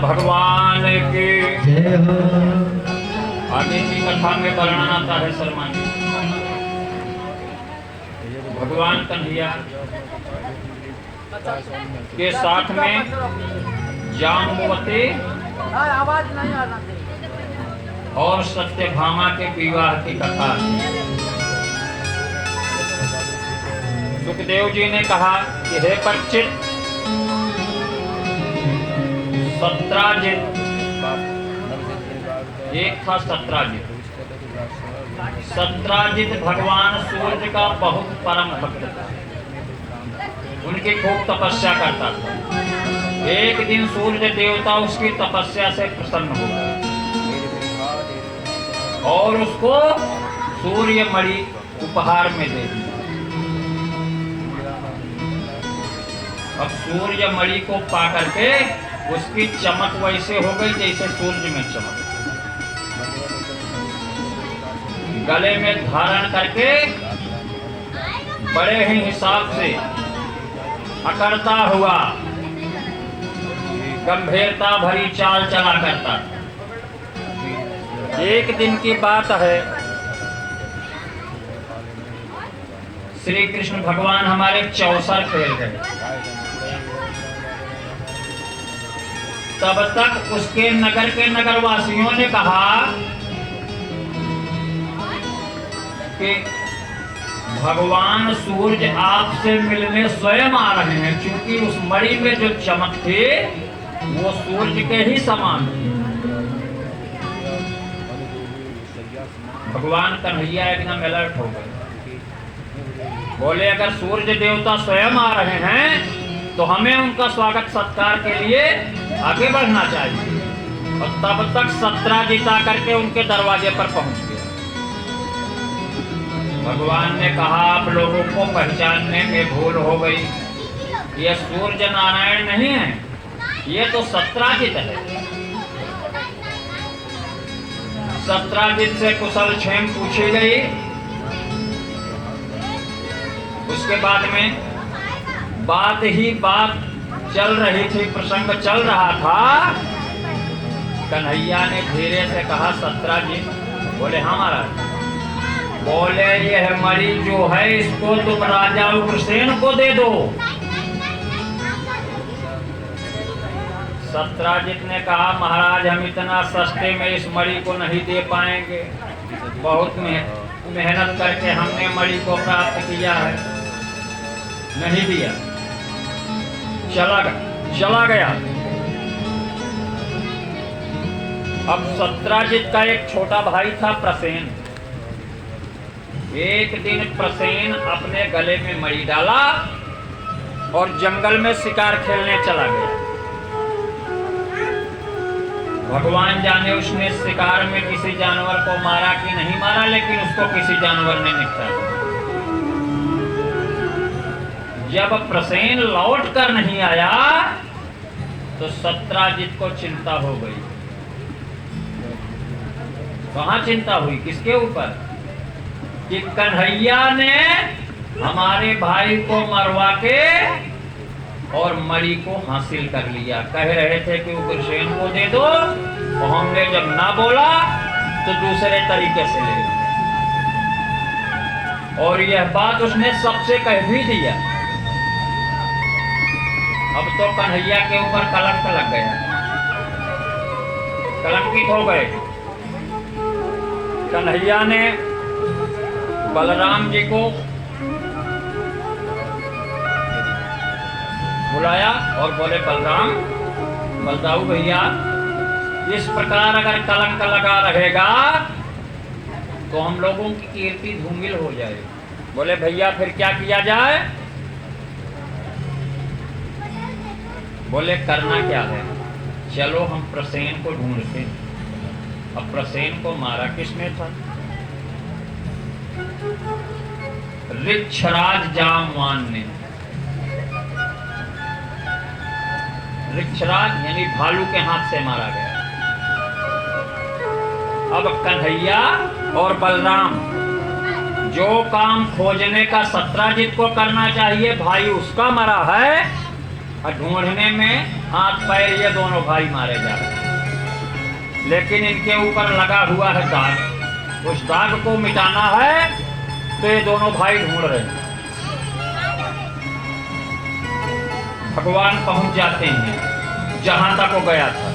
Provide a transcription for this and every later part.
भगवान की जय हो। आगे की कथा में वर्णन आता है शर्मा जी। भगवान कन्हैया के साथ में जाम्बवती आवाज नहीं आना और सत्यभामा के विवाह की कथा। सुखदेव जी ने कहा कि हे परीक्षित, सत्राजित, एक था सत्राजित। सत्राजित भगवान सूर्य का बहुत परम भक्त था, उनकी खूब तपस्या करता था। एक दिन सूर्य देवता उसकी तपस्या से प्रसन्न हो गए और उसको सूर्य मणि उपहार में दे दी। अब सूर्य मणि को पा करके उसकी चमक वैसे हो गई जैसे सूर्य में चमक। गले में धारण करके बड़े ही हिसाब से अकड़ता हुआ गंभीरता भरी चाल चला करता। एक दिन की बात है, श्री कृष्ण भगवान हमारे चौसर खेल गए। तब तक उसके नगर के नगरवासियों ने कहा कि भगवान सूर्य आपसे मिलने स्वयं आ रहे हैं, क्योंकि उस मणि में जो चमक थी वो सूर्य के ही समान थी। भगवान कन्हैया एकदम अलर्ट हो गए। बोले अगर सूर्य देवता स्वयं आ रहे हैं तो हमें उनका स्वागत सत्कार के लिए आगे बढ़ना चाहिए। और तब तक सत्राजित करके उनके दरवाजे पर पहुंच गए। भगवान ने कहा आप लोगों को पहचानने में भूल हो गई, ये सूर्य नारायण नहीं है, ये तो सत्राजित है। सत्राजित से कुशल क्षेम पूछी गई। उसके बाद में बात ही बात चल रही थी, प्रसंग चल रहा था। कन्हैया ने धीरे से कहा सत्राजित। बोले हाँ महाराज। बोले यह मणि जो है इसको तुम राजा उग्रसेन को दे दो। सत्राजित ने कहा महाराज हम इतना सस्ते में इस मणि को नहीं दे पाएंगे, बहुत मेहनत करके हमने मणि को प्राप्त किया है। नहीं दिया, चला गया। अब सत्राजित का एक छोटा भाई था प्रसेन। एक दिन प्रसेन अपने गले में मणि डाला और जंगल में शिकार खेलने चला गया। भगवान जाने उसने शिकार में किसी जानवर को मारा कि नहीं मारा, लेकिन उसको किसी जानवर ने निपटा। जब प्रसेन लौट कर नहीं आया तो सत्राजित को चिंता हो गई। कहाँ चिंता हुई, किसके ऊपर? कि कन्हैया ने हमारे भाई को मरवा के और मणि को हासिल कर लिया। कह रहे थे कि उग्रसेन को दे दो, तो हमने जब ना बोला तो दूसरे तरीके से ले लो। और यह बात उसने सबसे कह भी दिया। अब तो कन्हैया के ऊपर कलंक लग गया, कलंकित हो गए। कन्हैया ने बलराम जी को बुलाया और बोले बलराम, बलदाऊ भैया, इस प्रकार अगर कलंक लगा रहेगा तो हम लोगों की कीर्ति धूमिल हो जाएगी। बोले भैया फिर क्या किया जाए? बोले करना क्या है, चलो हम प्रसेन को ढूंढते हैं। अब प्रसेन को मारा किसने था? ऋक्षराज जामवान ने। ऋक्षराज यानी भालू के हाथ से मारा गया। अब कन्हैया और बलराम जो काम खोजने का सत्राजित को करना चाहिए, भाई उसका मरा है, और ढूंढने में हाथ पैर ये दोनों भाई मारे जा रहे हैं। लेकिन इनके ऊपर लगा हुआ है दाग, उस दाग को मिटाना है तो ये दोनों भाई ढूंढ रहे हैं। भगवान पहुंच जाते हैं जहां तक वो गया था।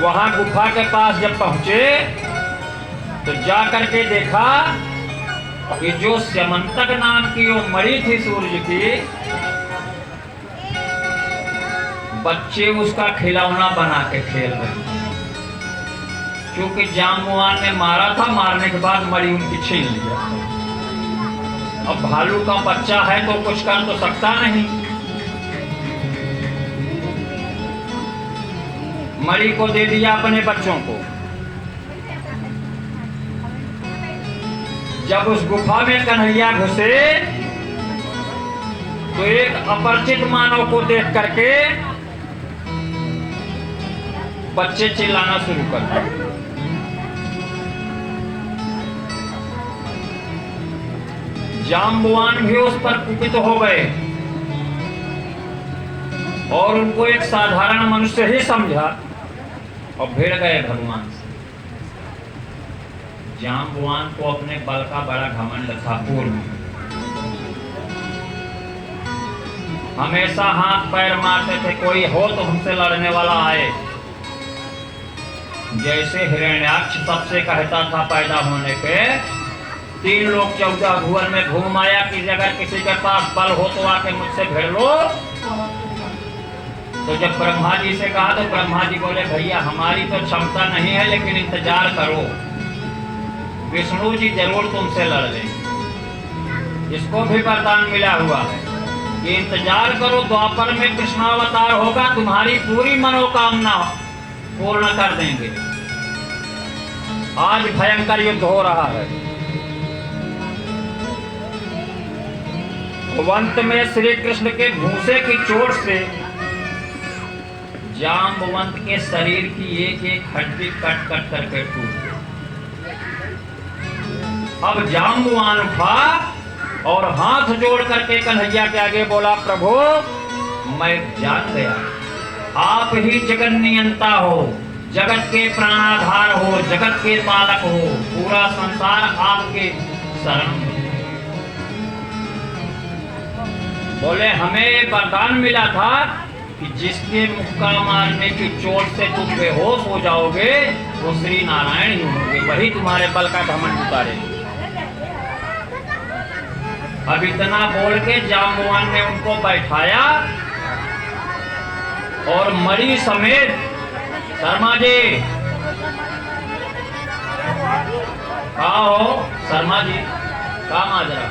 वहां गुफा के पास जब पहुंचे तो जा करके देखा कि जो स्यमंतक नाम की वो मणि थी सूर्य की, बच्चे उसका खिलौना बना के खेल रहे थे। क्योंकि जाम्बुवान ने मारा था, मारने के बाद मणि उनकी छीन लिया। अब भालू का बच्चा है तो कुछ कर तो सकता नहीं। मणि को दे दिया अपने बच्चों को। जब उस गुफा में कन्हैया घुसे तो एक अपरिचित मानव को देख करके बच्चे चिल्लाना शुरू कर दिए। जाम्बुवान भी उस पर कुपित हो गए और उनको एक साधारण मनुष्य ही समझा और भिड़ गए भगवान से। जाम्बुवान को अपने बल का बड़ा घमंड था। पूर्व हमेशा हाथ पैर मारते थे, कोई हो तो हमसे लड़ने वाला आए। जैसे हिरण्याक्ष सबसे कहता था पैदा होने के, 3 लोग 14 भुवन में घूम आया कि अगर किसी के पास बल हो तो आके मुझसे भिड़ लो। तो जब ब्रह्मा जी से कहा तो ब्रह्मा जी बोले भैया हमारी तो क्षमता नहीं है, लेकिन इंतजार करो, विष्णु जी जरूर तुमसे लड़ लेंगे। इसको भी वरदान मिला हुआ है कि इंतजार करो, द्वापर में कृष्णावतार होगा, तुम्हारी पूरी मनोकामना पूर्ण कर देंगे। आज भयंकर युद्ध हो रहा है। अंत में श्री कृष्ण के भूसे की चोट से जाम्बवंत के शरीर की एक एक हड्डी कट कट करके टूट गई। अब जाम्बुवान उठा और हाथ जोड़ करके कन्हैया के आगे बोला, प्रभु मैं जान गया आप ही जगत नियंता हो, जगत के प्राणाधार हो, जगत के पालक हो, पूरा संसार आपके शरण में। बोले हमें वरदान मिला था कि जिसके मुक्का मारने की चोट से तुम बेहोश हो जाओगे वो श्री नारायण ही होंगे, वही तुम्हारे बल का घमंड उतारेंगे। अब इतना बोल के जाम्बुवान ने उनको बैठाया और मणि समेत, शर्मा जी कहा हो, शर्मा जी कहा माजरा,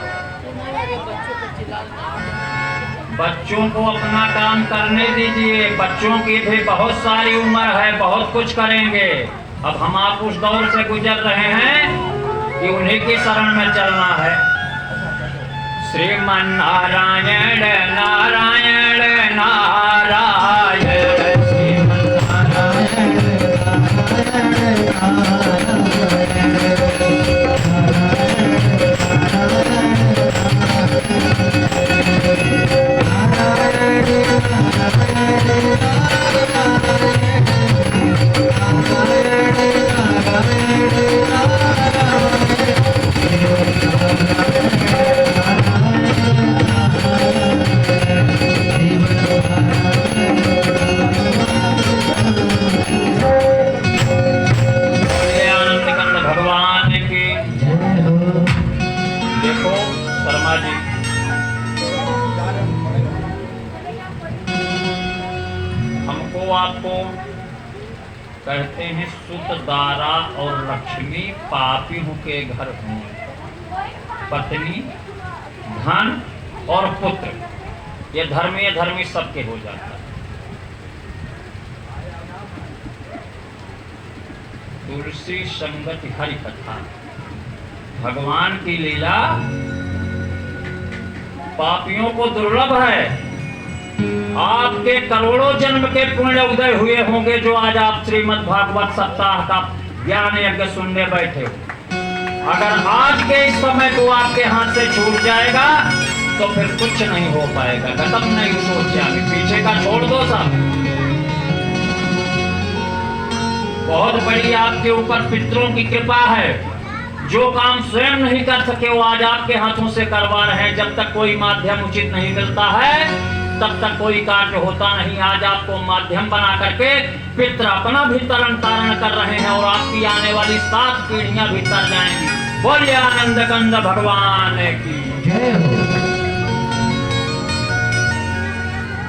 बच्चों को अपना काम करने दीजिए, बच्चों की भी बहुत सारी उम्र है, बहुत कुछ करेंगे। अब हम आप उस दौर से गुजर रहे हैं कि उन्हीं की शरण में चलना है। श्रीमन नारायण नारायण नारायण, श्रीमन आपको कहते हैं सुत दारा और लक्ष्मी पापियों के घर होंगे, पत्नी धन और पुत्र, ये धर्मी धर्मी सबके हो जाता है। तुलसी संगति हरि कथा, भगवान की लीला पापियों को दुर्लभ है। आपके करोड़ों जन्म के पुण्य उदय हुए होंगे जो आज आप श्रीमद् भागवत सप्ताह का ज्ञान यज्ञ सुनने बैठे हो। अगर आज के इस समय को आपके हाथ से छूट जाएगा तो फिर कुछ नहीं हो पाएगा। खत्म नहीं सोचा, पीछे का छोड़ दो सब। बहुत बड़ी आपके ऊपर पितरों की कृपा है। जो काम स्वयं नहीं कर सके वो आज आपके हाथों से करवा रहे हैं। जब तक कोई माध्यम उचित नहीं मिलता है तब तक कोई कार्य होता नहीं। आज आपको माध्यम बना करके पितर अपना भी तरण तारण कर रहे हैं और आपकी आने वाली 7 पीढ़ियां भी तर जाएंगी। बोलिए आनंद कंद भगवान की।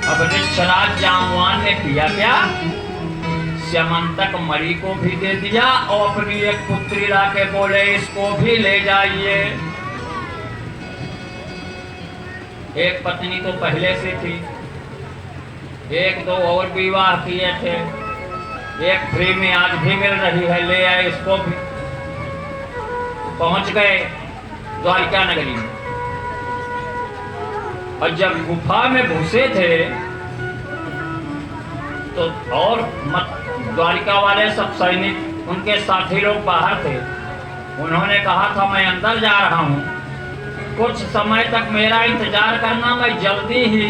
अब निश्चराज जामवान ने किया क्या? स्यमंतक मणि को भी दे दिया और अपनी एक पुत्री लाके बोले इसको भी ले जाइए। एक पत्नी तो पहले से थी, 1-2 और विवाह किए थे, एक फ्री में आज भी मिल रही है, ले आए इसको भी। पहुंच गए द्वारिका नगरी में और जब गुफा में घुसे थे तो और द्वारिका वाले सब सैनिक उनके साथी लोग बाहर थे। उन्होंने कहा था मैं अंदर जा रहा हूं, कुछ समय तक मेरा इंतजार करना, मैं जल्दी ही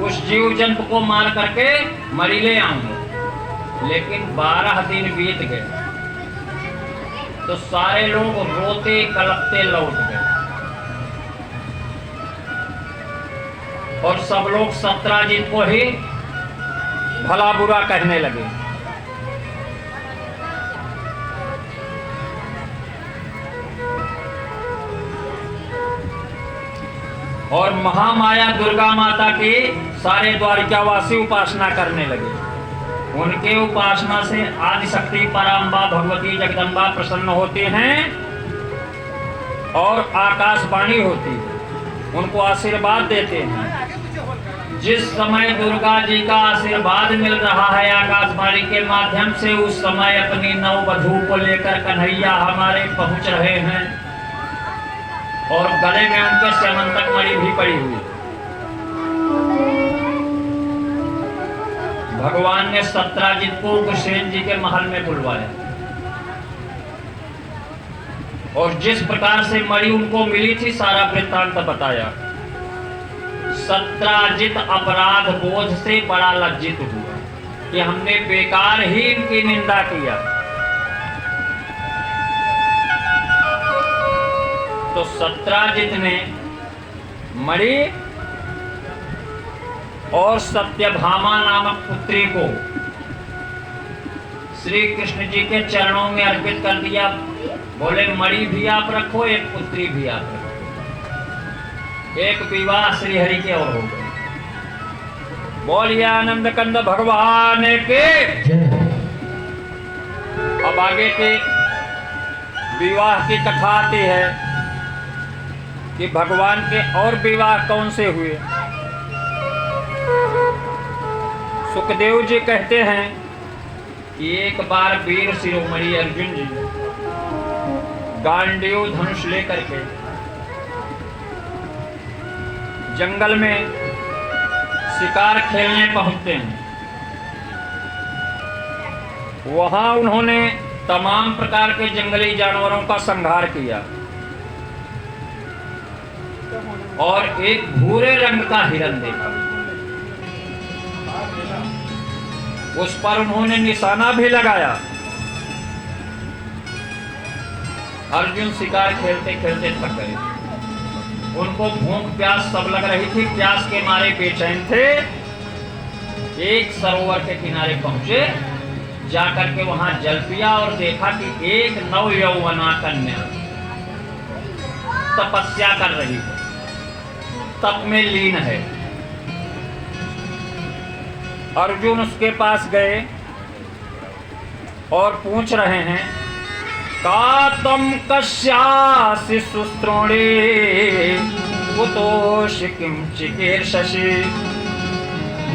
उस जीव जंतु को मार करके मरी ले आऊंगा। लेकिन 12 दिन बीत गए तो सारे लोग रोते कलपते लौट गए और सब लोग सत्राजित को ही भला बुरा कहने लगे। और महामाया दुर्गा माता की सारे द्वारिकावासी उपासना करने लगे। उनके उपासना से आदिशक्ति पराम्बा भगवती जगदम्बा प्रसन्न होती हैं और आकाशवाणी होती है, उनको आशीर्वाद देते हैं। जिस समय दुर्गा जी का आशीर्वाद मिल रहा है आकाशवाणी के माध्यम से, उस समय अपनी नववधू को लेकर कन्हैया हमारे पहुंच रहे हैं और गले में उनके स्यमंतक मणि भी पड़ी हुई। भगवान ने सत्राजित को उग्रसेन जी के महल में बुलवाया और जिस प्रकार से मणि उनको मिली थी सारा वृत्तांत बताया। सत्राजित अपराध बोझ से बड़ा लज्जित हुआ कि हमने बेकार ही इनकी निंदा किया। तो सत्राजित ने मणि और सत्यभामा नामक पुत्री को श्री कृष्ण जी के चरणों में अर्पित कर दिया। बोले मणि भी आप रखो, एक पुत्री भी आप रखो। एक विवाह श्री हरि के और हो गए। बोलिए आनंद कंद भगवान के। अब आगे के विवाह की कथा आती है कि भगवान के और विवाह कौन से हुए। सुखदेव जी कहते हैं कि एक बार वीर शिरोमणि अर्जुन जी गांडीव धनुष लेकर के जंगल में शिकार खेलने पहुंचते हैं। वहां उन्होंने तमाम प्रकार के जंगली जानवरों का संहार किया और एक भूरे रंग का हिरन देखा। उस पर उन्होंने निशाना भी लगाया। अर्जुन शिकार खेलते खेलते थक गए। उनको भूख प्यास सब लग रही थी, प्यास के मारे बेचैन थे। एक सरोवर के किनारे पहुंचे, जाकर के वहां जल पिया और देखा कि एक नवयौवना कन्या तपस्या कर रही है, तप में लीन है। अर्जुन उसके पास गए और पूछ रहे हैं का तम कस्यासि सुस्त्रोणे कुतोष किम चिकीर्षसि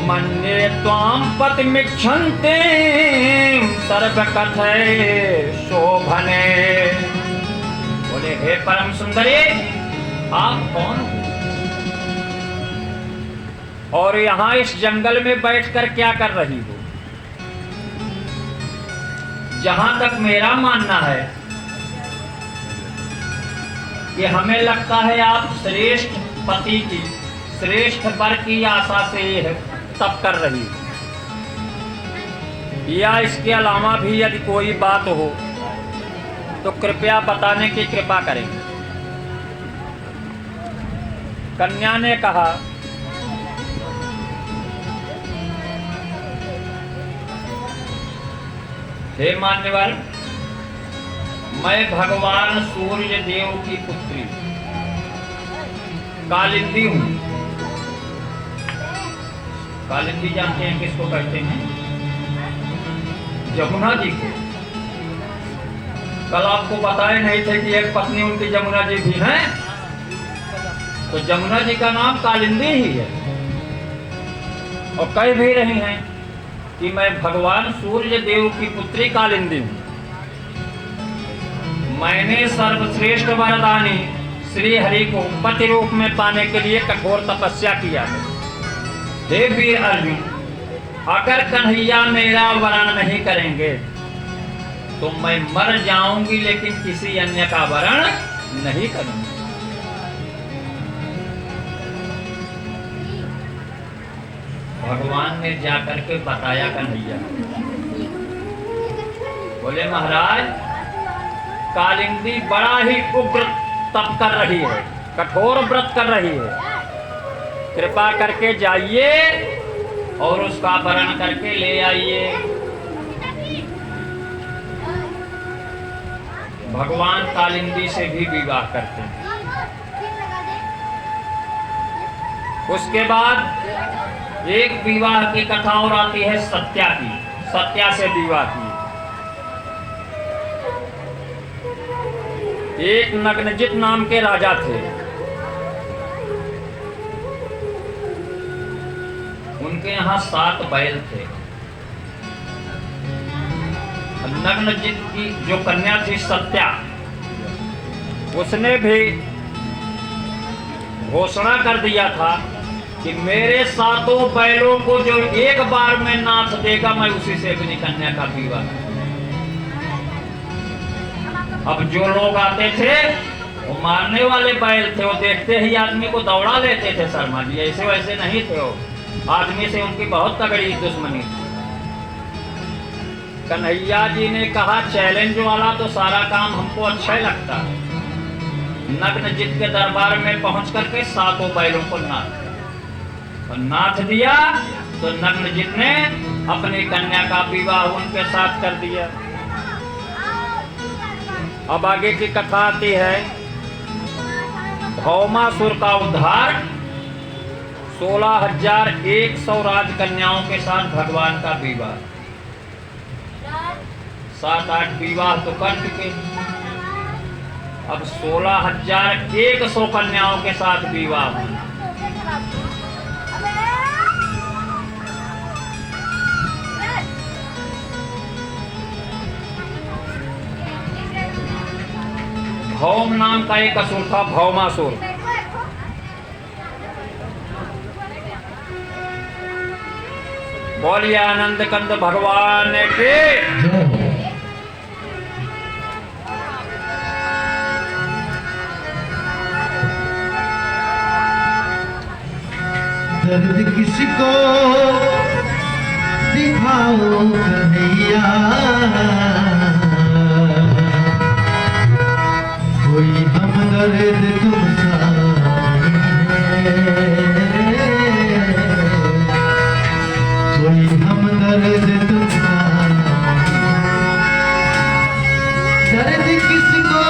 मन्ये त्वां पतिमिच्छन्ते सर्वकथय शोभने। बोले हे परम सुंदरी, आप कौन हो और यहाँ इस जंगल में बैठकर क्या कर रही हो? जहां तक मेरा मानना है कि हमें लगता है आप श्रेष्ठ पति की श्रेष्ठ वर की आशा से यह तप कर रही, या इसके अलावा भी यदि कोई बात हो तो कृपया बताने की कृपा करें। कन्या ने कहा, हे मान्यवर, मैं भगवान सूर्य देव की पुत्री कालिंदी हूं। कालिंदी जानते हैं किसको कहते हैं? जमुना जी को। कल आपको बताए नहीं थे कि एक पत्नी उनकी जमुना जी भी हैं, तो जमुना जी का नाम कालिंदी ही है। और कह भी रही हैं कि मैं भगवान सूर्य देव की पुत्री कालिंदी हूं। मैंने सर्वश्रेष्ठ वरदानी श्री हरि को पति रूप में पाने के लिए कठोर तपस्या किया है। हे वीर अर्जुन, अगर कन्हैया मेरा वरण नहीं करेंगे तो मैं मर जाऊंगी, लेकिन किसी अन्य का वरण नहीं करूंगी। भगवान ने जाकर के बताया कन्हैया, बोले महाराज, कालिंदी बड़ा ही उग्र तप कर रही है, कठोर व्रत कर रही है, कृपा करके जाइए और उसका वरण करके ले आइए। भगवान कालिंदी से भी विवाह करते हैं। उसके बाद एक विवाह की कथा और आती है सत्या की। सत्या से विवाह की। एक नग्नजित नाम के राजा थे। उनके यहाँ 7 बैल थे। नग्नजित की जो कन्या थी सत्या, उसने भी घोषणा कर दिया था कि मेरे 7 बैलों को जो एक बार में नाथ देगा, मैं उसी से अपनी कन्या का विवाह। अब जो लोग आते थे वो मारने वाले बैल थे, वो देखते ही आदमी को दौड़ा लेते थे। शर्मा जी ऐसे वैसे नहीं थे, वो आदमी से उनकी बहुत तगड़ी दुश्मनी थी। कन्हैया जी ने कहा, चैलेंज वाला तो सारा काम हमको अच्छा लगता है। नग्नजित के दरबार में पहुंच करके 7 बैलों को नाथ दिया, तो नग्नजित ने अपनी कन्या का विवाह उनके साथ कर दिया। अब आगे की कथा आती है भौमासुर का उद्धार। 16,100 राजकन्याओं के साथ भगवान का विवाह। 7-8 विवाह तो कर चुके, अब 16,100 कन्याओं के साथ विवाह हुआ। भौम नाम का एक असुर था, भौमासुर। बोलिए आनंद कंद भगवान के। दर्द किसको दिखाओ कन्हैया, कोई हमदर्द तुम सा कोई हमदर्द तुम सा। दर्द किसको